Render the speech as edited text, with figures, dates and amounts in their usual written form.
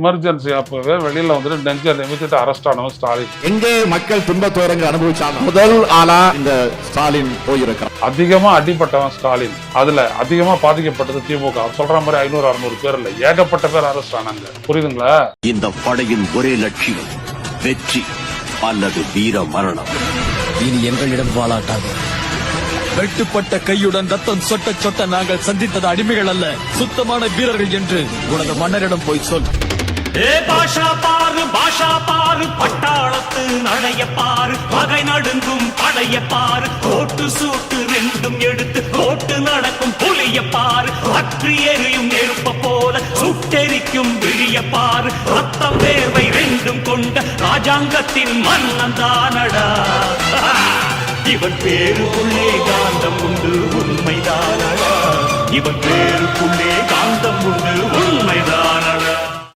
Emergency அப்பவே வெளியில வந்துட்டு நெஞ்ச நிமித்திட்டு அரெஸ்ட் ஆனவன் ஸ்டாலின். எங்கே மக்கள் துன்பத்துயரங்கள் அனுபவிச்சாங்க முதல் ஆளா இந்த ஸ்டாலின் போயிருக்கிறார். அதிகமா அடிப்பட்டவன் ஸ்டாலின். அதுல அதிகமா பாதிக்கப்பட்டது திமுக. அவர் சொல்ற மாதிரி 500-600 பேர் இல்ல, ஏகப்பட்ட பேர் அரெஸ்ட் ஆனாங்க. புரியுதுங்களா? இந்த படையின் ஒரே லட்சியம் வெற்றி அல்லது வீர மரணம். இனி எங்களிடம் வாழாட்டாது. வெட்டுப்பட்ட கையுடன் ரத்தம் சொட்ட சொட்ட நாங்கள் சந்தித்தது அடிமைகள் அல்ல, சுத்தமான வீரர்கள் என்று உனது மன்னரிடம் போய் சொல். பாஷா பாரு பட்டாளத்து நடைய பாரு, பகை நடுங்கும் படைய பாரு, கோட்டு சூட்டு ரெண்டும் எடுத்து கோட்டு நடக்கும் புலிய பாரு, அற்றி எரியும் நெருப்ப போல சுட்டெரிக்கும் விழிய பாரு, ரத்தம் வேர்வை ரெண்டும் கொண்ட ராஜாங்கத்தின் மன்னன் தானடா. இவன் பேருக்குள்ளே காந்தம் உண்டு உண்மைதானடா, இவன் பேருக்குள்ளே காந்தம் உண்டு உண்மைதானடா.